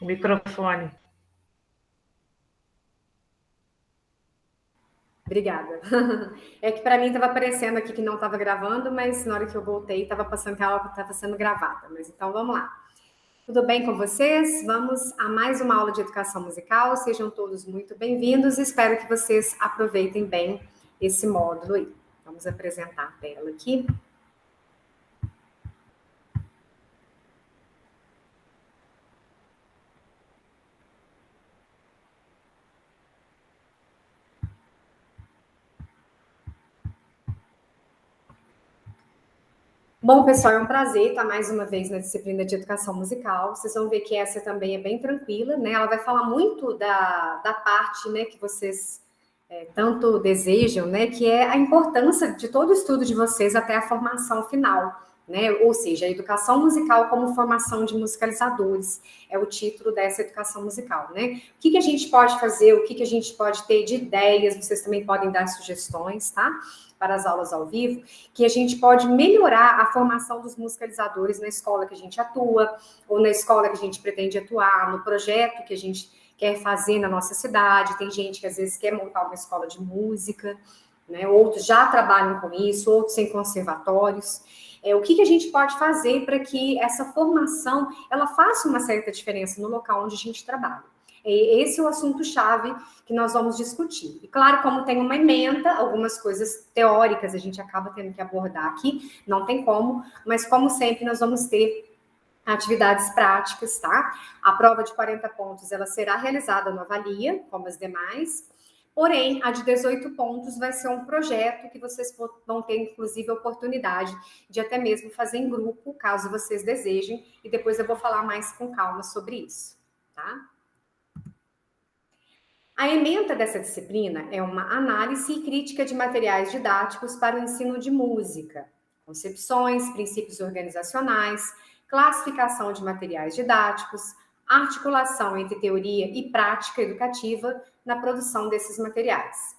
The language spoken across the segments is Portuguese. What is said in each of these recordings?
o microfone. Obrigada. É que para mim estava aparecendo aqui que não estava gravando, mas na hora que eu voltei estava passando que a aula estava sendo gravada. Mas então vamos lá. Tudo bem com vocês? Vamos a mais uma aula de educação musical. Sejam todos muito bem-vindos. Espero que vocês aproveitem bem esse módulo aí. Vamos apresentar a tela aqui. Bom, pessoal, é um prazer estar mais uma vez na disciplina de educação musical. Vocês vão ver que essa também é bem tranquila, né? Ela vai falar muito da parte, né, que vocês tanto desejam, né, que é a importância de todo o estudo de vocês até a formação final, né? Ou seja, a educação musical como formação de musicalizadores é o título dessa educação musical, né? O que a gente pode fazer, o que a gente pode ter de ideias, vocês também podem dar sugestões, tá? Para as aulas ao vivo, que a gente pode melhorar a formação dos musicalizadores na escola que a gente atua, ou na escola que a gente pretende atuar, no projeto que a gente quer fazer na nossa cidade. Tem gente que às vezes quer montar uma escola de música, né? Outros já trabalham com isso, outros em conservatórios. O que a gente pode fazer para que essa formação ela faça uma certa diferença no local onde a gente trabalha? Esse é o assunto-chave que nós vamos discutir. E claro, como tem uma ementa, algumas coisas teóricas a gente acaba tendo que abordar aqui, não tem como, mas como sempre nós vamos ter atividades práticas, tá? A prova de 40 pontos, ela será realizada no Avalia, como as demais, porém, a de 18 pontos vai ser um projeto que vocês vão ter, inclusive, a oportunidade de até mesmo fazer em grupo, caso vocês desejem, e depois eu vou falar mais com calma sobre isso, tá? A ementa dessa disciplina é uma análise e crítica de materiais didáticos para o ensino de música, concepções, princípios organizacionais, classificação de materiais didáticos, articulação entre teoria e prática educativa na produção desses materiais.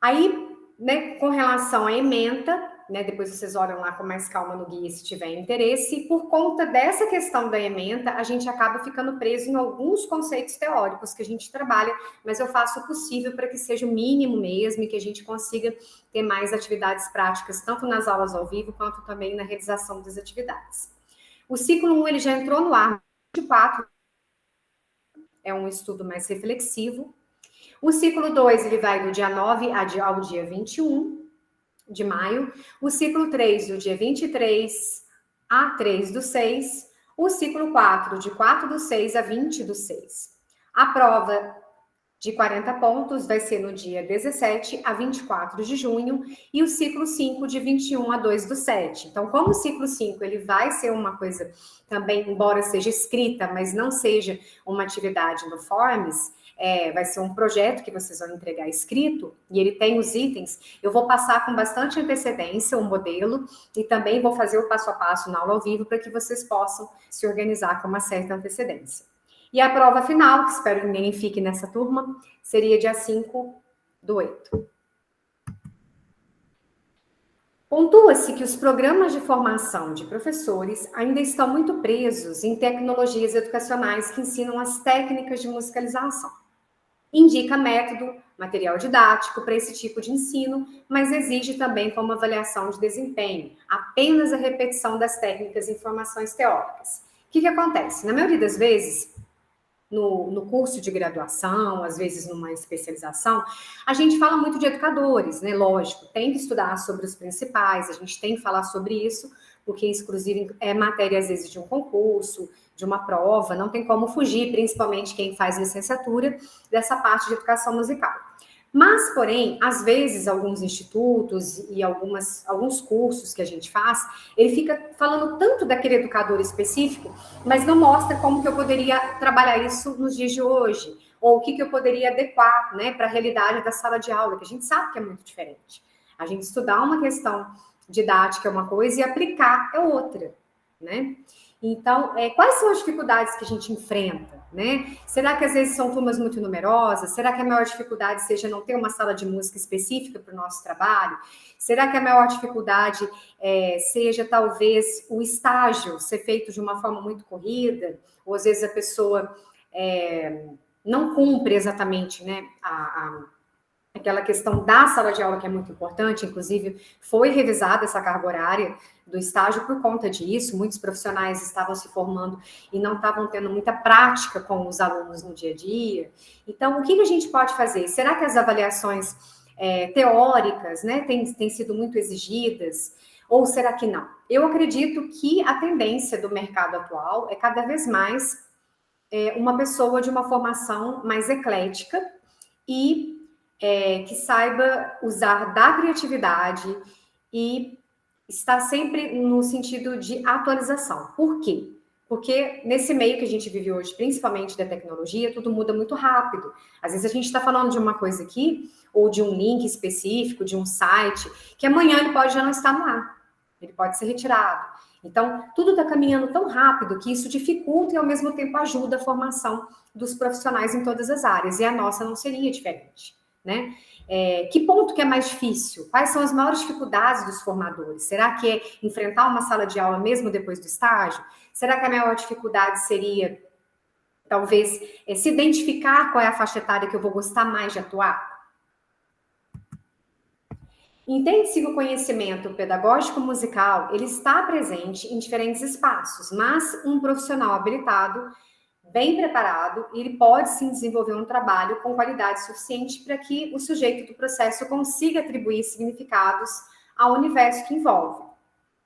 Aí, né, com relação à ementa, né, depois vocês olham lá com mais calma no guia se tiver interesse, e por conta dessa questão da ementa, a gente acaba ficando preso em alguns conceitos teóricos que a gente trabalha, mas eu faço o possível para que seja o mínimo mesmo e que a gente consiga ter mais atividades práticas, tanto nas aulas ao vivo, quanto também na realização das atividades. O ciclo 1, ele já entrou no ar, 24, é um estudo mais reflexivo. O ciclo 2, ele vai do dia 9 ao dia 21 de maio. O ciclo 3, do dia 23 a 3 do 6. O ciclo 4, de 4 do 6 a 20 do 6. A prova de 40 pontos vai ser no dia 17 a 24 de junho, e o ciclo 5 de 21 a 2 do 7. Então, como o ciclo 5 ele vai ser uma coisa também, embora seja escrita, mas não seja uma atividade no Forms, vai ser um projeto que vocês vão entregar escrito, e ele tem os itens, eu vou passar com bastante antecedência o modelo, e também vou fazer o passo a passo na aula ao vivo, para que vocês possam se organizar com uma certa antecedência. E a prova final, que espero que ninguém fique nessa turma, seria dia 5 do 8. Pontua-se que os programas de formação de professores ainda estão muito presos em tecnologias educacionais que ensinam as técnicas de musicalização. Indica método, material didático para esse tipo de ensino, mas exige também como avaliação de desempenho apenas a repetição das técnicas e informações teóricas. O que acontece? Na maioria das vezes, no curso de graduação, às vezes numa especialização, a gente fala muito de educadores, né? Lógico, tem que estudar sobre os principais, a gente tem que falar sobre isso, porque isso, inclusive, é matéria, às vezes, de um concurso, de uma prova, não tem como fugir, principalmente quem faz licenciatura, dessa parte de educação musical. Mas, porém, às vezes, alguns institutos e alguns cursos que a gente faz, ele fica falando tanto daquele educador específico, mas não mostra como que eu poderia trabalhar isso nos dias de hoje, ou o que eu poderia adequar, né, para a realidade da sala de aula, que a gente sabe que é muito diferente. A gente estudar uma questão didática é uma coisa e aplicar é outra. né? Então, quais são as dificuldades que a gente enfrenta, né? Será que às vezes são turmas muito numerosas? Será que a maior dificuldade seja não ter uma sala de música específica para o nosso trabalho? Será que a maior dificuldade seja talvez o estágio ser feito de uma forma muito corrida? Ou às vezes a pessoa não cumpre exatamente, né, aquela questão da sala de aula que é muito importante, inclusive foi revisada essa carga horária do estágio por conta disso, muitos profissionais estavam se formando e não estavam tendo muita prática com os alunos no dia a dia. Então, o que a gente pode fazer? Será que as avaliações teóricas, né, têm sido muito exigidas? Ou será que não? Eu acredito que a tendência do mercado atual é cada vez mais uma pessoa de uma formação mais eclética e que saiba usar da criatividade e estar sempre no sentido de atualização. Por quê? Porque nesse meio que a gente vive hoje, principalmente da tecnologia, tudo muda muito rápido. Às vezes a gente está falando de uma coisa aqui, ou de um link específico, de um site, que amanhã ele pode já não estar no ar. Ele pode ser retirado. Então, tudo está caminhando tão rápido que isso dificulta e, ao mesmo tempo, ajuda a formação dos profissionais em todas as áreas. E a nossa não seria diferente, né? Que ponto que é mais difícil? Quais são as maiores dificuldades dos formadores? Será que é enfrentar uma sala de aula mesmo depois do estágio? Será que a maior dificuldade seria, talvez, se identificar qual é a faixa etária que eu vou gostar mais de atuar? Entende-se que o conhecimento pedagógico musical, ele está presente em diferentes espaços, mas um profissional habilitado, bem preparado, ele pode sim desenvolver um trabalho com qualidade suficiente para que o sujeito do processo consiga atribuir significados ao universo que envolve.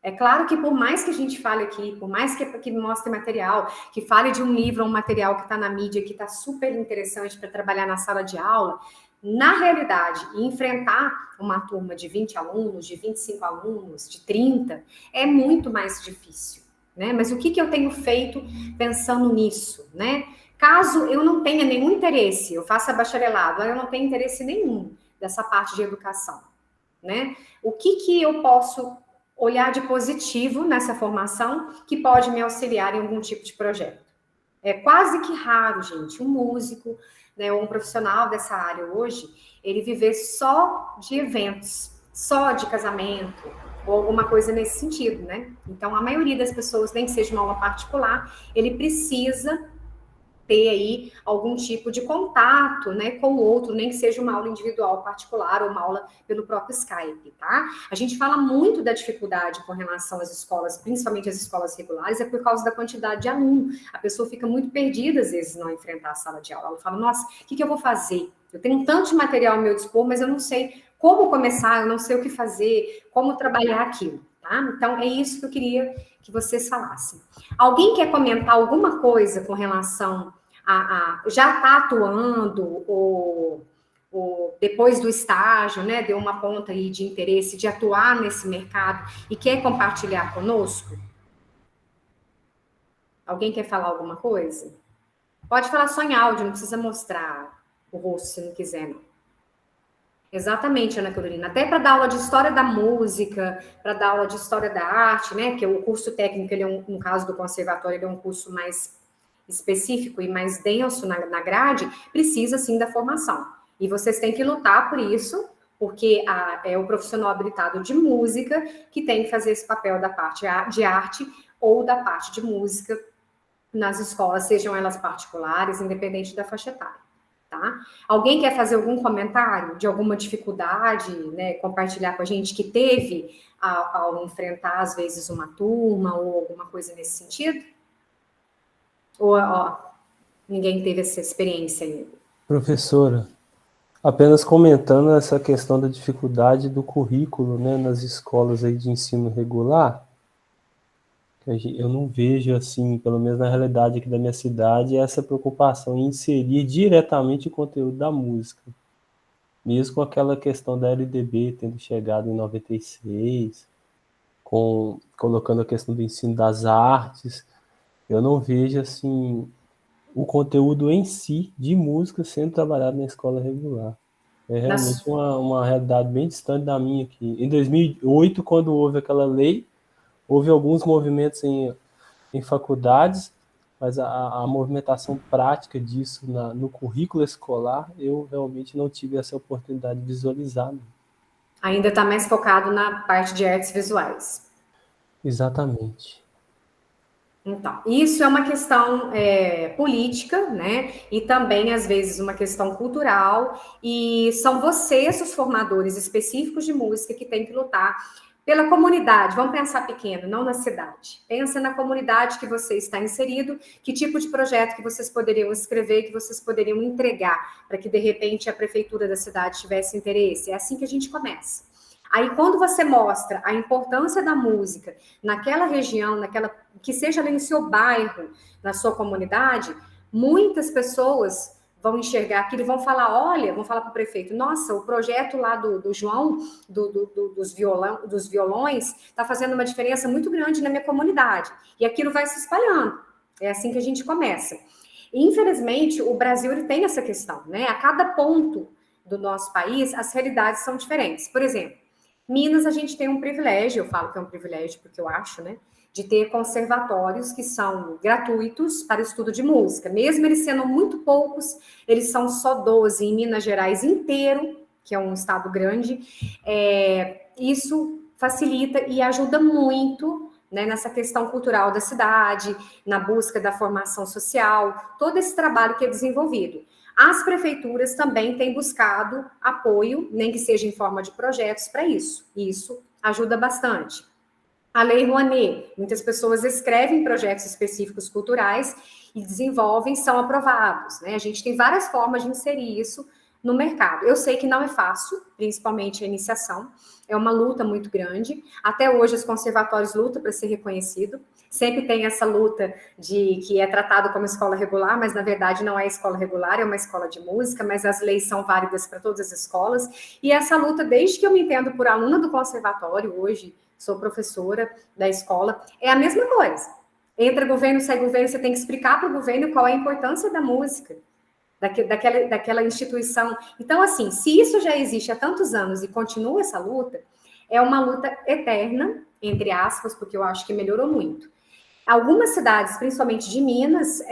É claro que por mais que a gente fale aqui, por mais que mostre material, que fale de um livro ou um material que está na mídia, que está super interessante para trabalhar na sala de aula, na realidade, enfrentar uma turma de 20 alunos, de 25 alunos, de 30, é muito mais difícil, né? Mas o que eu tenho feito pensando nisso, né? Caso eu não tenha nenhum interesse, eu faça bacharelado, eu não tenho interesse nenhum dessa parte de educação, né? O que eu posso olhar de positivo nessa formação que pode me auxiliar em algum tipo de projeto? É quase que raro, gente, um músico, né, ou um profissional dessa área hoje, ele viver só de eventos, só de casamento, ou alguma coisa nesse sentido, né? Então, a maioria das pessoas, nem que seja uma aula particular, ele precisa ter aí algum tipo de contato, né, com o outro, nem que seja uma aula individual particular ou uma aula pelo próprio Skype, tá? A gente fala muito da dificuldade com relação às escolas, principalmente as escolas regulares, é por causa da quantidade de aluno. A pessoa fica muito perdida, às vezes, não enfrentar a sala de aula. Ela fala, nossa, o que eu vou fazer? Eu tenho tanto de material ao meu dispor, mas eu não sei como começar, eu não sei o que fazer, como trabalhar aquilo, tá? Então, é isso que eu queria que vocês falassem. Alguém quer comentar alguma coisa com relação já está atuando ou depois do estágio, né, deu uma ponta aí de interesse de atuar nesse mercado e quer compartilhar conosco? Alguém quer falar alguma coisa? Pode falar só em áudio, não precisa mostrar o rosto se não quiser, não. Exatamente, Ana Carolina. Até para dar aula de história da música, para dar aula de história da arte, né? Que o curso técnico, ele é no caso do conservatório, ele é um curso mais específico e mais denso na grade, precisa sim da formação. E vocês têm que lutar por isso, porque é o profissional habilitado de música que tem que fazer esse papel da parte de arte ou da parte de música nas escolas, sejam elas particulares, independente da faixa etária. Tá? Alguém quer fazer algum comentário de alguma dificuldade, né, compartilhar com a gente que teve ao enfrentar, às vezes, uma turma ou alguma coisa nesse sentido? Ou ninguém teve essa experiência ainda? Professora, apenas comentando essa questão da dificuldade do currículo, né, nas escolas aí de ensino regular, eu não vejo, assim, pelo menos na realidade aqui da minha cidade, essa preocupação em inserir diretamente o conteúdo da música. Mesmo com aquela questão da LDB tendo chegado em 96, colocando a questão do ensino das artes, eu não vejo, assim, o conteúdo em si de música sendo trabalhado na escola regular. É realmente uma realidade bem distante da minha aqui. Em 2008, quando houve aquela lei, houve alguns movimentos em faculdades, mas a movimentação prática disso no currículo escolar, eu realmente não tive essa oportunidade de visualizar. Não. Ainda está mais focado na parte de artes visuais. Exatamente. Então, isso é uma questão política, né? E também, às vezes, uma questão cultural. E são vocês, os formadores específicos de música, que têm que lutar pela comunidade. Vamos pensar pequeno, não na cidade. Pensa na comunidade que você está inserido, que tipo de projeto que vocês poderiam escrever, que vocês poderiam entregar, para que, de repente, a prefeitura da cidade tivesse interesse. É assim que a gente começa. Aí, quando você mostra a importância da música naquela região, que seja ali no seu bairro, na sua comunidade, muitas pessoas vão enxergar aquilo e vão falar, olha, vão falar para o prefeito, nossa, o projeto lá do João, dos violões, está fazendo uma diferença muito grande na minha comunidade. E aquilo vai se espalhando. É assim que a gente começa. Infelizmente, o Brasil ele tem essa questão, né? A cada ponto do nosso país, as realidades são diferentes. Por exemplo, Minas, a gente tem um privilégio, eu falo que é um privilégio porque eu acho, né? De ter conservatórios que são gratuitos para estudo de música. Mesmo eles sendo muito poucos, eles são só 12 em Minas Gerais inteiro, que é um estado grande. Isso facilita e ajuda muito, né, nessa questão cultural da cidade, na busca da formação social, todo esse trabalho que é desenvolvido. As prefeituras também têm buscado apoio, nem que seja em forma de projetos, para isso. E isso ajuda bastante. A Lei Rouanet, muitas pessoas escrevem projetos específicos culturais e desenvolvem, são aprovados. Né? A gente tem várias formas de inserir isso no mercado. Eu sei que não é fácil, principalmente a iniciação, é uma luta muito grande. Até hoje os conservatórios lutam para ser reconhecido. Sempre tem essa luta de que é tratado como escola regular, mas na verdade não é escola regular, é uma escola de música, mas as leis são válidas para todas as escolas. E essa luta, desde que eu me entendo por aluna do conservatório, hoje sou professora da escola, é a mesma coisa. Entra governo, sai governo, você tem que explicar para o governo qual é a importância da música, daquela instituição. Então, assim, se isso já existe há tantos anos e continua essa luta, é uma luta eterna, entre aspas, porque eu acho que melhorou muito. Algumas cidades, principalmente de Minas,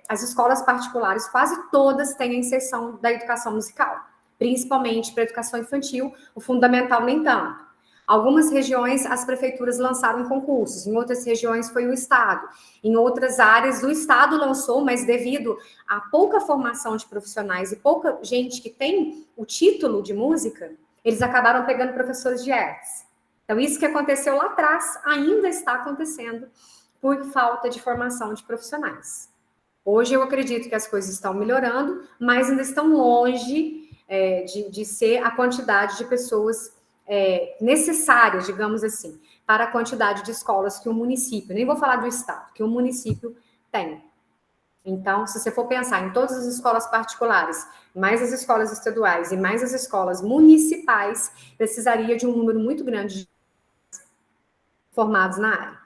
as escolas particulares, quase todas têm a inserção da educação musical, principalmente para a educação infantil, o fundamental nem tanto. Algumas regiões, as prefeituras lançaram concursos, em outras regiões foi o Estado, em outras áreas o Estado lançou, mas devido a pouca formação de profissionais e pouca gente que tem o título de música, eles acabaram pegando professores de artes. Então, isso que aconteceu lá atrás ainda está acontecendo por falta de formação de profissionais. Hoje eu acredito que as coisas estão melhorando, mas ainda estão longe de ser a quantidade de pessoas necessárias, digamos assim, para a quantidade de escolas que o município, nem vou falar do estado, que o município tem. Então, se você for pensar em todas as escolas particulares, mais as escolas estaduais e mais as escolas municipais, precisaria de um número muito grande de formados na área.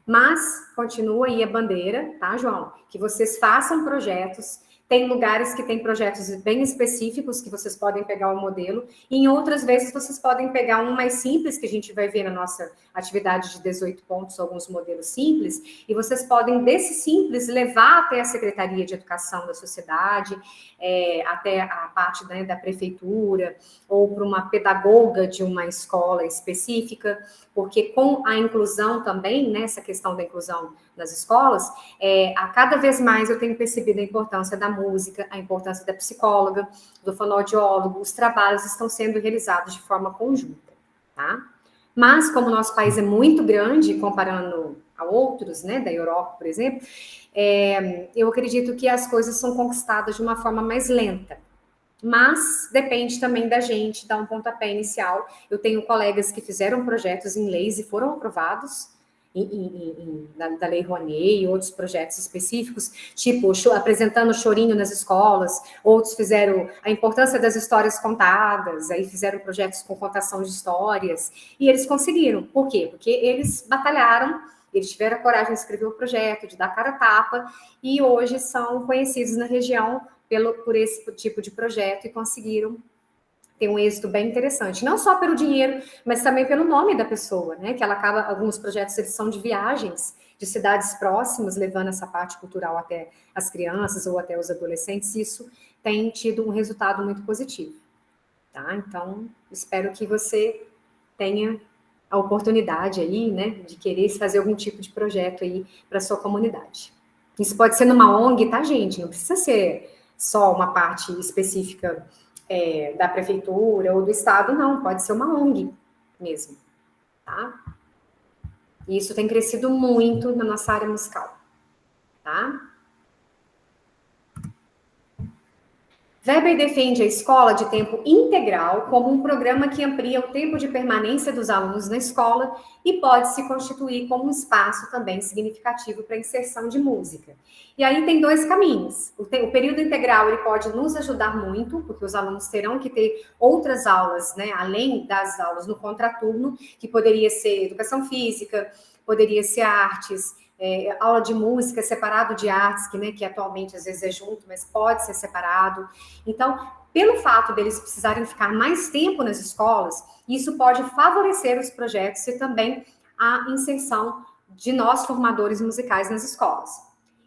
Mas continua aí a bandeira, tá, João? Que vocês façam projetos. Tem lugares que tem projetos bem específicos que vocês podem pegar o modelo, e em outras vezes vocês podem pegar um mais simples, que a gente vai ver na nossa atividade de 18 pontos, alguns modelos simples, e vocês podem, desse simples, levar até a Secretaria de Educação da sociedade, até a parte, né, da prefeitura, ou para uma pedagoga de uma escola específica, porque com a inclusão também, né, essa questão da inclusão nas escolas, a cada vez mais eu tenho percebido a importância da música, a importância da psicóloga, do fonoaudiólogo, os trabalhos estão sendo realizados de forma conjunta, tá? Mas, como o nosso país é muito grande, comparando a outros, né, da Europa, por exemplo, eu acredito que as coisas são conquistadas de uma forma mais lenta. Mas depende também da gente dar um pontapé inicial. Eu tenho colegas que fizeram projetos em leis e foram aprovados da Lei Rouanet e outros projetos específicos, tipo apresentando chorinho nas escolas, outros fizeram a importância das histórias contadas, aí fizeram projetos com contação de histórias, e eles conseguiram. Por quê? Porque eles batalharam, eles tiveram a coragem de escrever o projeto, de dar cara a tapa, e hoje são conhecidos na região por esse tipo de projeto e conseguiram ter um êxito bem interessante. Não só pelo dinheiro, mas também pelo nome da pessoa, né? Que ela acaba, alguns projetos eles são de viagens, de cidades próximas, levando essa parte cultural até as crianças ou até os adolescentes, isso tem tido um resultado muito positivo, tá? Então, espero que você tenha a oportunidade aí, né, de querer fazer algum tipo de projeto aí para sua comunidade. Isso pode ser numa ONG, tá, gente? Não precisa ser só uma parte específica da prefeitura ou do estado, não. Pode ser uma ONG mesmo, tá? E isso tem crescido muito na nossa área musical, tá? Weber defende a escola de tempo integral como um programa que amplia o tempo de permanência dos alunos na escola e pode se constituir como um espaço também significativo para a inserção de música. E aí tem dois caminhos. O período integral ele pode nos ajudar muito, porque os alunos terão que ter outras aulas, né, além das aulas no contraturno, que poderia ser educação física, poderia ser artes, aula de música separado de artes, que atualmente às vezes é junto, mas pode ser separado. Então, pelo fato deles precisarem ficar mais tempo nas escolas, isso pode favorecer os projetos e também a inserção de nós formadores musicais nas escolas.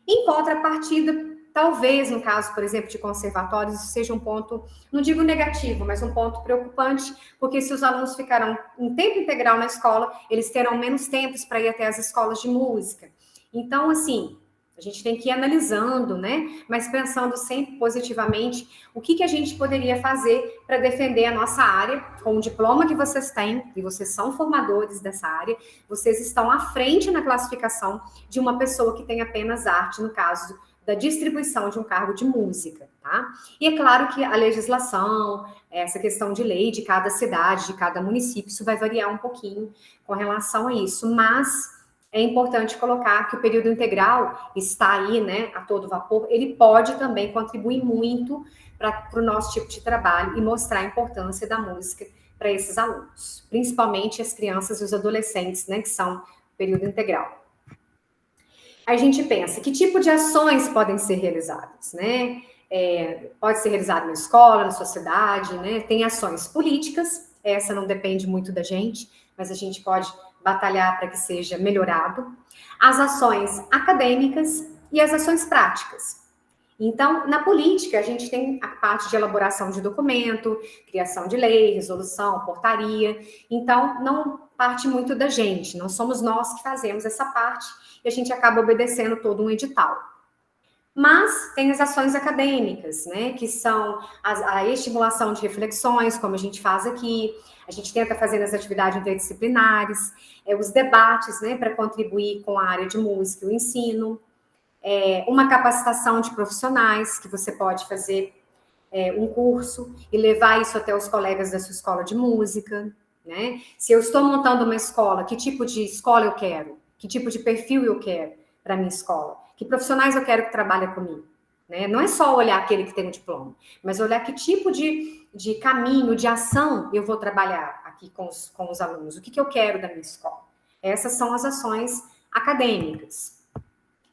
Em contrapartida, talvez no caso, por exemplo, de conservatórios, isso seja um ponto, não digo negativo, mas um ponto preocupante, porque se os alunos ficarão em tempo integral na escola, eles terão menos tempos para ir até as escolas de música. Então, assim, a gente tem que ir analisando, né? Mas pensando sempre positivamente o que a gente poderia fazer para defender a nossa área, com o diploma que vocês têm, e vocês são formadores dessa área, vocês estão à frente na classificação de uma pessoa que tem apenas arte, no caso da distribuição de um cargo de música, tá? E é claro que a legislação, essa questão de lei de cada cidade, de cada município, isso vai variar um pouquinho com relação a isso, mas é importante colocar que o período integral está aí, né, a todo vapor, ele pode também contribuir muito para o nosso tipo de trabalho e mostrar a importância da música para esses alunos, principalmente as crianças e os adolescentes, né, que são período integral. A gente pensa, que tipo de ações podem ser realizadas, né? Pode ser realizado na escola, na sociedade, né? Tem ações políticas, essa não depende muito da gente, mas a gente pode batalhar para que seja melhorado. As ações acadêmicas e as ações práticas. Então, na política, a gente tem a parte de elaboração de documento, criação de lei, resolução, portaria. Então, não parte muito da gente, não somos nós que fazemos essa parte e a gente acaba obedecendo todo um edital. Mas tem as ações acadêmicas, né, que são a estimulação de reflexões, como a gente faz aqui, a gente tenta fazer nas atividades interdisciplinares, os debates, né, para contribuir com a área de música e o ensino, uma capacitação de profissionais, que você pode fazer um curso e levar isso até os colegas da sua escola de música, né? Se eu estou montando uma escola, que tipo de escola eu quero? Que tipo de perfil eu quero para a minha escola? Que profissionais eu quero que trabalhem comigo? Né? Não é só olhar aquele que tem o diploma, mas olhar que tipo de caminho, de ação eu vou trabalhar aqui com os alunos. O que eu quero da minha escola? Essas são as ações acadêmicas.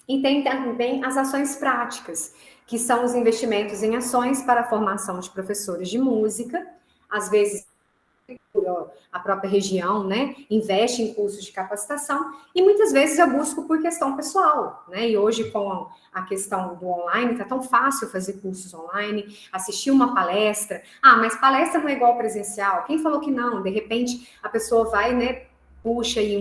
E tem também as ações práticas, que são os investimentos em ações para a formação de professores de música, às vezes a própria região, né, investe em cursos de capacitação, e muitas vezes eu busco por questão pessoal, né, e hoje com a questão do online, está tão fácil fazer cursos online, assistir uma palestra, mas palestra não é igual presencial, quem falou que não? De repente a pessoa vai, né, puxa aí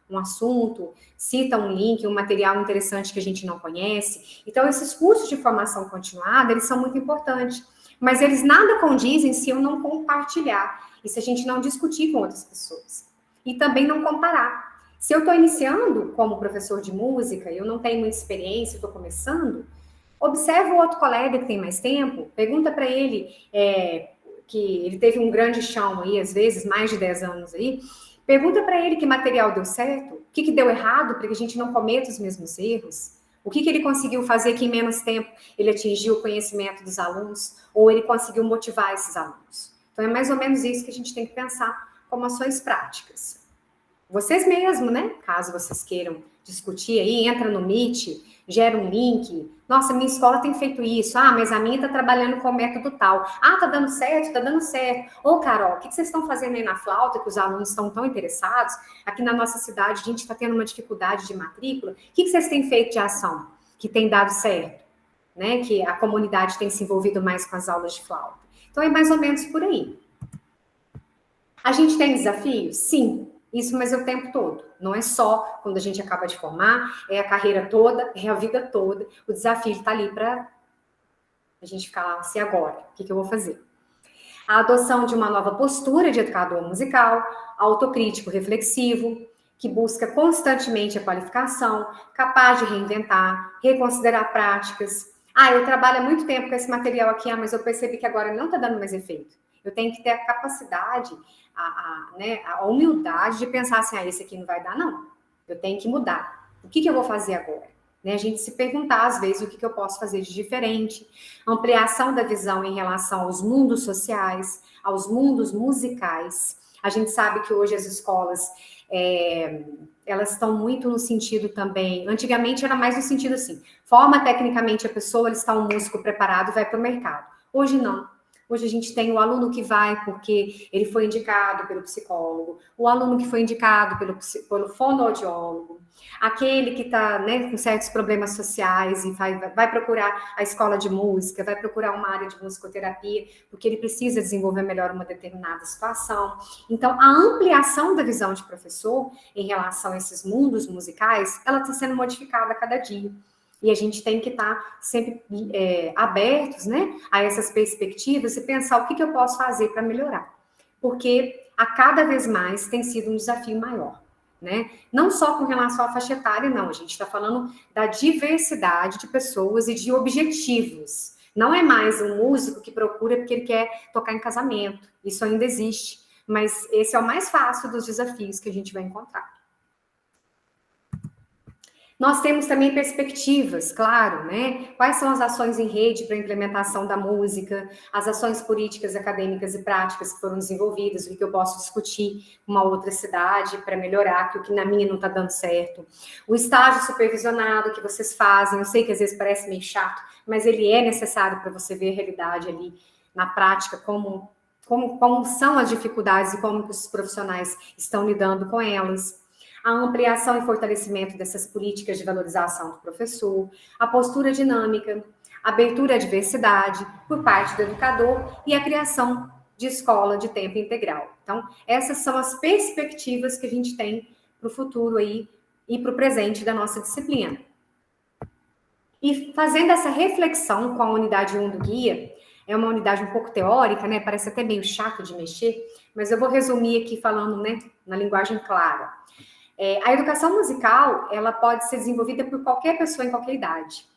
um assunto, cita um link, um material interessante que a gente não conhece. Então, esses cursos de formação continuada, eles são muito importantes, mas eles nada condizem se eu não compartilhar e se a gente não discutir com outras pessoas. E também não comparar. Se eu estou iniciando como professor de música, eu não tenho muita experiência, estou começando, observa o outro colega que tem mais tempo, pergunta para ele, que ele teve um grande chão aí, às vezes, mais de 10 anos aí, pergunta para ele que material deu certo, o que deu errado para que a gente não cometa os mesmos erros, o que ele conseguiu fazer que em menos tempo ele atingiu o conhecimento dos alunos, ou ele conseguiu motivar esses alunos. Então, é mais ou menos isso que a gente tem que pensar como ações práticas. Vocês mesmos, né? Caso vocês queiram discutir aí, entra no Meet, gera um link. Nossa, minha escola tem feito isso. Ah, mas a minha está trabalhando com o método tal. Ah, tá dando certo, tá dando certo. Ô, Carol, o que vocês estão fazendo aí na flauta, que os alunos estão tão interessados? Aqui na nossa cidade, a gente está tendo uma dificuldade de matrícula. O que vocês têm feito de ação que tem dado certo? Né? Que a comunidade tem se envolvido mais com as aulas de flauta. Então, é mais ou menos por aí. A gente tem desafios? Sim. Isso, mas é o tempo todo. Não é só quando a gente acaba de formar, é a carreira toda, é a vida toda. O desafio está ali para a gente ficar lá, assim, agora, o que eu vou fazer? A adoção de uma nova postura de educador musical, autocrítico, reflexivo, que busca constantemente a qualificação, capaz de reinventar, reconsiderar práticas. Ah, eu trabalho há muito tempo com esse material aqui, mas eu percebi que agora não está dando mais efeito. Eu tenho que ter a capacidade, a humildade de pensar assim, esse aqui não vai dar, não. Eu tenho que mudar. O que eu vou fazer agora? Né? A gente se perguntar, às vezes, o que eu posso fazer de diferente. Ampliação da visão em relação aos mundos sociais, aos mundos musicais. A gente sabe que hoje as escolas, elas estão muito no sentido também... Antigamente era mais no sentido assim, forma tecnicamente a pessoa, ele está um músico preparado e vai para o mercado. Hoje não. Hoje a gente tem o aluno que vai porque ele foi indicado pelo psicólogo, o aluno que foi indicado pelo fonoaudiólogo, aquele que está, né, com certos problemas sociais e vai procurar a escola de música, vai procurar uma área de musicoterapia, porque ele precisa desenvolver melhor uma determinada situação. Então, a ampliação da visão de professor em relação a esses mundos musicais, ela está sendo modificada a cada dia. E a gente tem que estar sempre abertos, né, a essas perspectivas e pensar o que eu posso fazer para melhorar. Porque a cada vez mais tem sido um desafio maior, né? Não só com relação à faixa etária, não. A gente está falando da diversidade de pessoas e de objetivos. Não é mais um músico que procura porque ele quer tocar em casamento. Isso ainda existe. Mas esse é o mais fácil dos desafios que a gente vai encontrar. Nós temos também perspectivas, claro, né? Quais são as ações em rede para a implementação da música, as ações políticas, acadêmicas e práticas que foram desenvolvidas, o que eu posso discutir com uma outra cidade para melhorar, que o que na minha não está dando certo. O estágio supervisionado que vocês fazem, eu sei que às vezes parece meio chato, mas ele é necessário para você ver a realidade ali na prática, como são as dificuldades e como os profissionais estão lidando com elas. A ampliação e fortalecimento dessas políticas de valorização do professor, a postura dinâmica, a abertura à diversidade por parte do educador e a criação de escola de tempo integral. Então, essas são as perspectivas que a gente tem para o futuro aí e para o presente da nossa disciplina. E fazendo essa reflexão com a unidade 1 do guia, é uma unidade um pouco teórica, né? Parece até meio chato de mexer, mas eu vou resumir aqui falando, né, na linguagem clara. A educação musical, ela pode ser desenvolvida por qualquer pessoa em qualquer idade.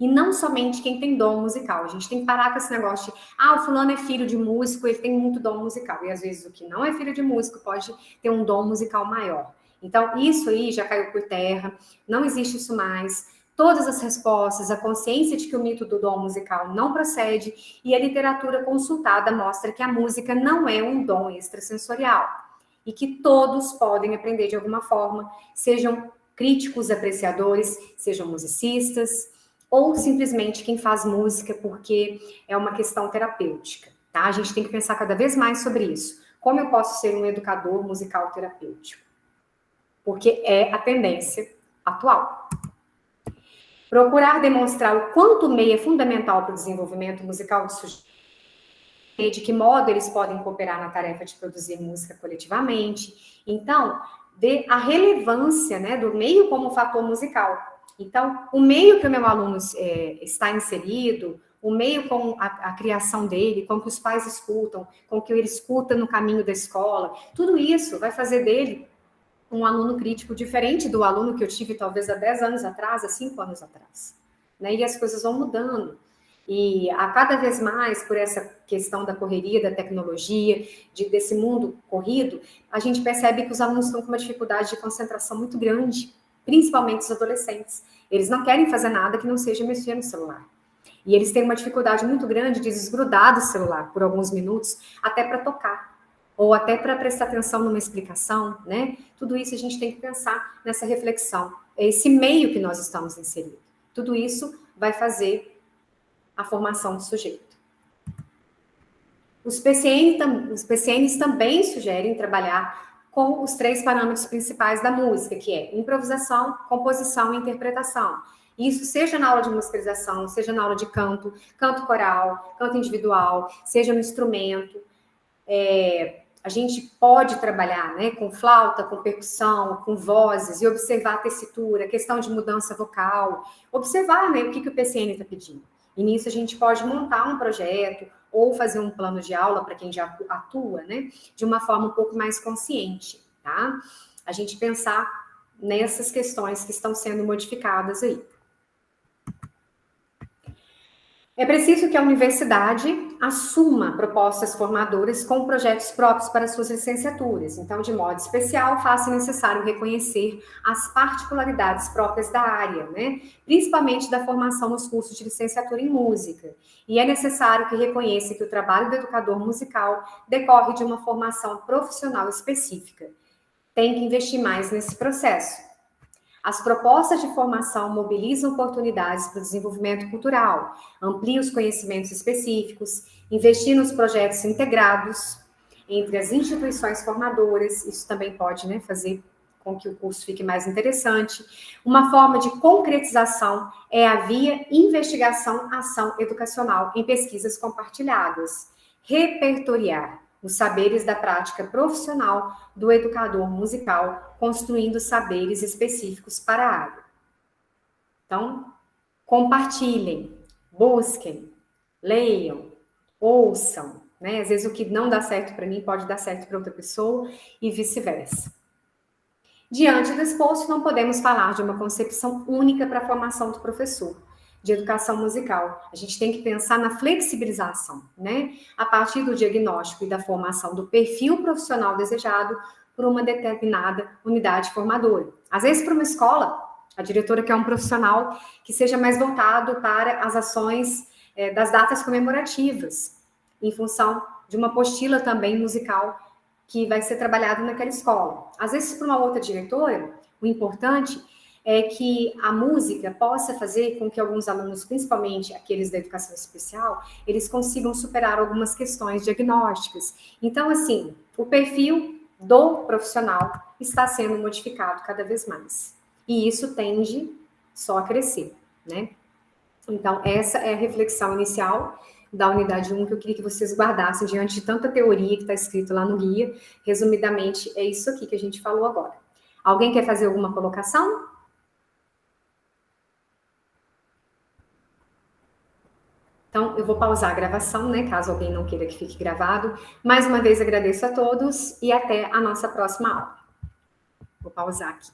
E não somente quem tem dom musical. A gente tem que parar com esse negócio de, o fulano é filho de músico, ele tem muito dom musical. E às vezes o que não é filho de músico pode ter um dom musical maior. Então, isso aí já caiu por terra, não existe isso mais. Todas as respostas, a consciência de que o mito do dom musical não procede e a literatura consultada mostra que a música não é um dom extrasensorial. E que todos podem aprender de alguma forma, sejam críticos, apreciadores, sejam musicistas, ou simplesmente quem faz música porque é uma questão terapêutica, tá? A gente tem que pensar cada vez mais sobre isso. Como eu posso ser um educador musical terapêutico? Porque é a tendência atual. Procurar demonstrar o quanto o meio é fundamental para o desenvolvimento musical do sujeito, de que modo eles podem cooperar na tarefa de produzir música coletivamente. Então, dê a relevância, né, do meio como fator musical. Então, o meio que o meu aluno está inserido, o meio com a criação dele, com o que os pais escutam, com o que ele escuta no caminho da escola, tudo isso vai fazer dele um aluno crítico diferente do aluno que eu tive talvez há 10 anos atrás, há 5 anos atrás. Né? E as coisas vão mudando. E a cada vez mais, por essa questão da correria, da tecnologia, desse mundo corrido, a gente percebe que os alunos estão com uma dificuldade de concentração muito grande, principalmente os adolescentes. Eles não querem fazer nada que não seja mexer no celular. E eles têm uma dificuldade muito grande de desgrudar do celular por alguns minutos, até para tocar, ou até para prestar atenção numa explicação, né? Tudo isso a gente tem que pensar nessa reflexão. esse meio que nós estamos inseridos. Tudo isso vai fazer a formação do sujeito. Os PCNs também sugerem trabalhar com os 3 parâmetros principais da música, que é improvisação, composição e interpretação. Isso seja na aula de musicalização, seja na aula de canto, canto coral, canto individual, seja no instrumento. A gente pode trabalhar, né, com flauta, com percussão, com vozes e observar a tessitura, questão de mudança vocal, observar, né, o que o PCN está pedindo. E nisso a gente pode montar um projeto ou fazer um plano de aula para quem já atua, né, de uma forma um pouco mais consciente, tá? A gente pensar nessas questões que estão sendo modificadas aí. É preciso que a universidade assuma propostas formadoras com projetos próprios para suas licenciaturas. Então, de modo especial, faça necessário reconhecer as particularidades próprias da área, né? Principalmente da formação nos cursos de licenciatura em música. E é necessário que reconheça que o trabalho do educador musical decorre de uma formação profissional específica. Tem que investir mais nesse processo. As propostas de formação mobilizam oportunidades para o desenvolvimento cultural, ampliam os conhecimentos específicos, investir nos projetos integrados entre as instituições formadoras, isso também pode, né, fazer com que o curso fique mais interessante. Uma forma de concretização é a via investigação-ação educacional em pesquisas compartilhadas. Repertoriar os saberes da prática profissional do educador musical, construindo saberes específicos para a área. Então, compartilhem, busquem, leiam, ouçam, né? Às vezes o que não dá certo para mim pode dar certo para outra pessoa e vice-versa. Diante do exposto, não podemos falar de uma concepção única para a formação do professor de educação musical. A gente tem que pensar na flexibilização, né? A partir do diagnóstico e da formação do perfil profissional desejado por uma determinada unidade formadora. Às vezes, para uma escola, a diretora quer um profissional que seja mais voltado para as ações das datas comemorativas, em função de uma apostila também musical que vai ser trabalhado naquela escola. Às vezes, para uma outra diretora, o importante é que a música possa fazer com que alguns alunos, principalmente aqueles da educação especial, eles consigam superar algumas questões diagnósticas. Então, assim, o perfil do profissional está sendo modificado cada vez mais. E isso tende só a crescer, né? Então, essa é a reflexão inicial da unidade 1 que eu queria que vocês guardassem diante de tanta teoria que está escrito lá no guia. Resumidamente, é isso aqui que a gente falou agora. Alguém quer fazer alguma colocação? Então, eu vou pausar a gravação, né, caso alguém não queira que fique gravado. Mais uma vez, agradeço a todos e até a nossa próxima aula. Vou pausar aqui.